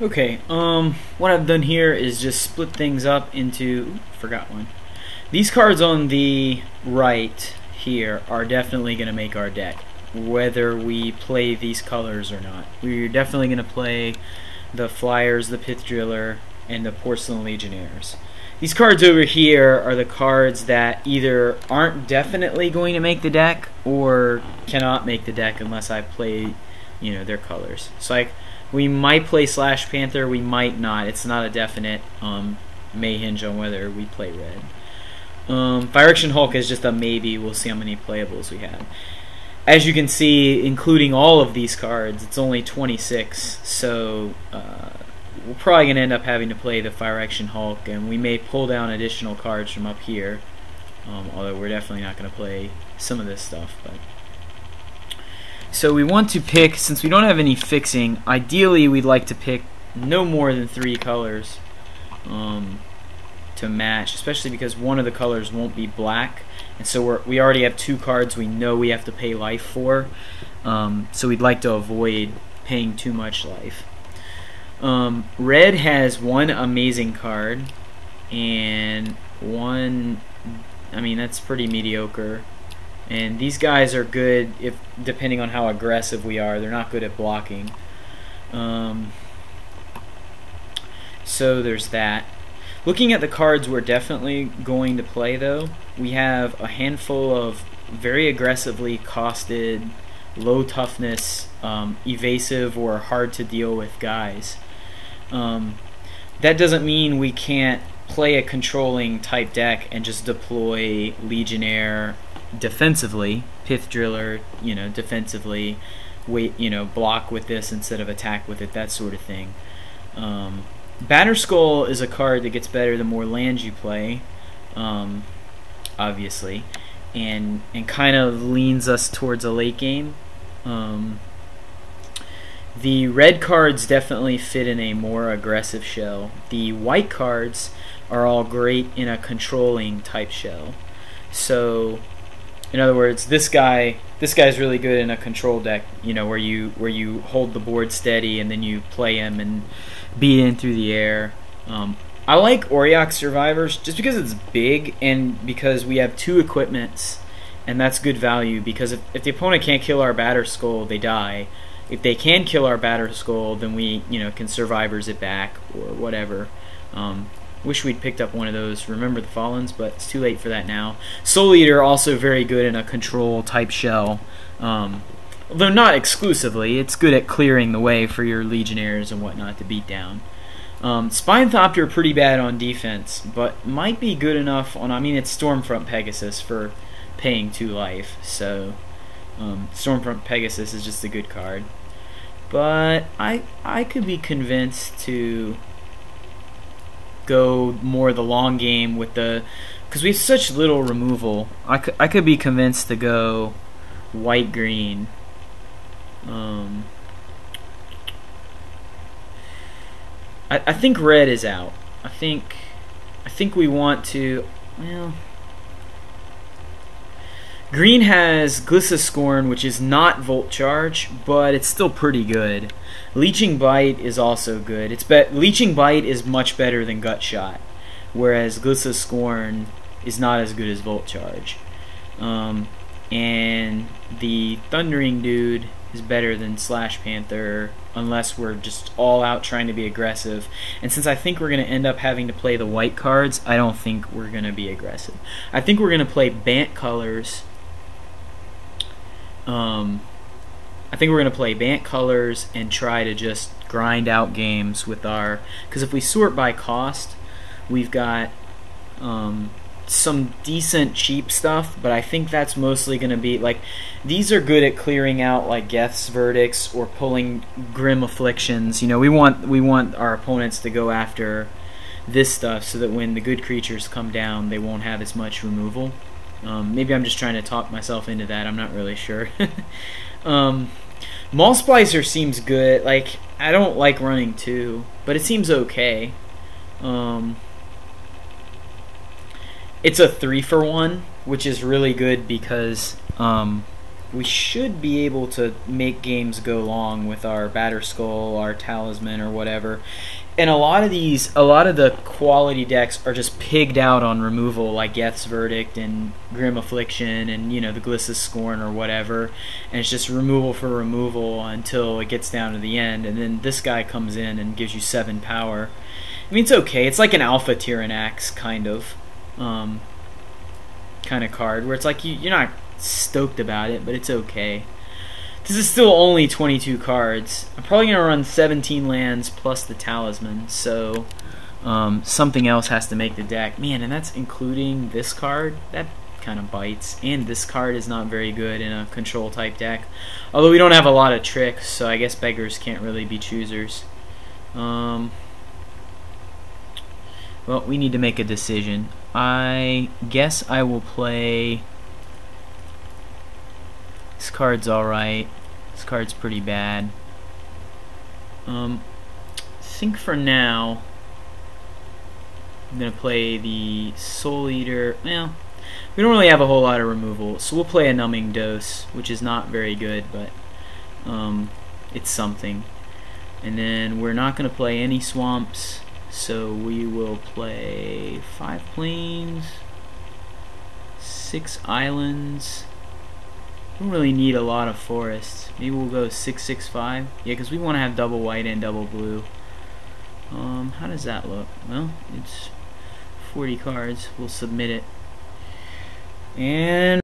Okay, what I've done here is just split things up into, forgot one. These cards on the right here are definitely going to make our deck, whether we play these colors or not. We're definitely going to play the Flyers, the Pith Driller, and the Porcelain Legionnaires. These cards over here are the cards that either aren't definitely going to make the deck or cannot make the deck unless I play, their colors. So like, we might play Slash Panther, we might not. It's not a definite. May hinge on whether we play red. Phyrexian Hulk is just a maybe. We'll see how many playables we have. As you can see, including all of these cards, it's only 26. So we're probably going to end up having to play the Phyrexian Hulk, and we may pull down additional cards from up here. Although we're definitely not going to play some of this stuff. So we want to pick, since we don't have any fixing, ideally we'd like to pick no more than 3 colors to match, especially because one of the colors won't be black, and so we already have 2 cards we know we have to pay life for, so we'd like to avoid paying too much life. Red has 1 amazing card, and 1, that's pretty mediocre. And these guys are good if depending on how aggressive we are. They're not good at blocking. So there's that. Looking at the cards we're definitely going to play, though, we have a handful of very aggressively costed, low toughness, evasive or hard to deal with guys. That doesn't mean we can't play a controlling type deck and just deploy Legionnaire defensively, Pith Driller, defensively, block with this instead of attack with it, that sort of thing. Batterskull is a card that gets better the more lands you play, obviously, and kind of leans us towards a late game. The red cards definitely fit in a more aggressive shell. The white cards are all great in a controlling type shell. So in other words, this guy's really good in a control deck, where you hold the board steady and then you play him and beat in through the air. I like Auriok Survivors just because it's big and because we have 2 equipments, and that's good value. Because if the opponent can't kill our Batterskull, they die. If they can kill our Batterskull, then we can Survivors it back or whatever. Wish we'd picked up one of those, Remember the Fallens, but it's too late for that now. Soul Eater, also very good in a control type shell. Though not exclusively, it's good at clearing the way for your Legionnaires and whatnot to beat down. Spinethopter, pretty bad on defense, but might be good enough on, it's Stormfront Pegasus for paying 2 life, so Stormfront Pegasus is just a good card. But I could be convinced to go more the long game with because we have such little removal. I could be convinced to go white-green. I think red is out. I think we want to, well, green has Glycoscorn, which is not Volt Charge, but it's still pretty good. Leeching Bite is also good. Leeching Bite is much better than Gut Shot, whereas Glycoscorn is not as good as Volt Charge. And the Thundering Dude is better than Slash Panther, unless we're just all out trying to be aggressive. And since I think we're going to end up having to play the white cards, I don't think we're going to be aggressive. I think we're going to play Bant colors. I think we're going to play Bant colors and try to just grind out games with our... Because if we sort by cost, we've got some decent cheap stuff, but I think that's mostly going to be... like, these are good at clearing out like Geth's Verdicts or pulling Grim Afflictions. We want our opponents to go after this stuff so that when the good creatures come down, they won't have as much removal. Maybe I'm just trying to talk myself into that. I'm not really sure. Maul Splicer seems good. Like, I don't like running 2, but it seems okay. It's a 3-for-1, which is really good because we should be able to make games go long with our Batterskull, our Talisman, or whatever. And a lot of the quality decks are just pigged out on removal, like Geth's Verdict and Grim Affliction and, you know, the Glissa's Scorn or whatever. And it's just removal for removal until it gets down to the end. And then this guy comes in and gives you 7 power. I mean, it's okay. It's like an Alpha Tyrannax kind of card, where it's like you're not stoked about it, but it's okay. This is still only 22 cards. I'm probably going to run 17 lands plus the Talisman, so something else has to make the deck. Man, and that's including this card. That kind of bites. And this card is not very good in a control type deck. Although we don't have a lot of tricks, so I guess beggars can't really be choosers. Well, we need to make a decision. I guess I will play... This card's alright. This card's pretty bad. I think for now I'm going to play the Soul Eater. Well, we don't really have a whole lot of removal, so we'll play a Numbing Dose, which is not very good, but it's something. And then we're not going to play any swamps, so we will play 5 plains, 6 islands. Don't really need a lot of forests. Maybe we'll go 6-6-5. Yeah, because we want to have double white and double blue. How does that look? Well, it's 40 cards. We'll submit it. And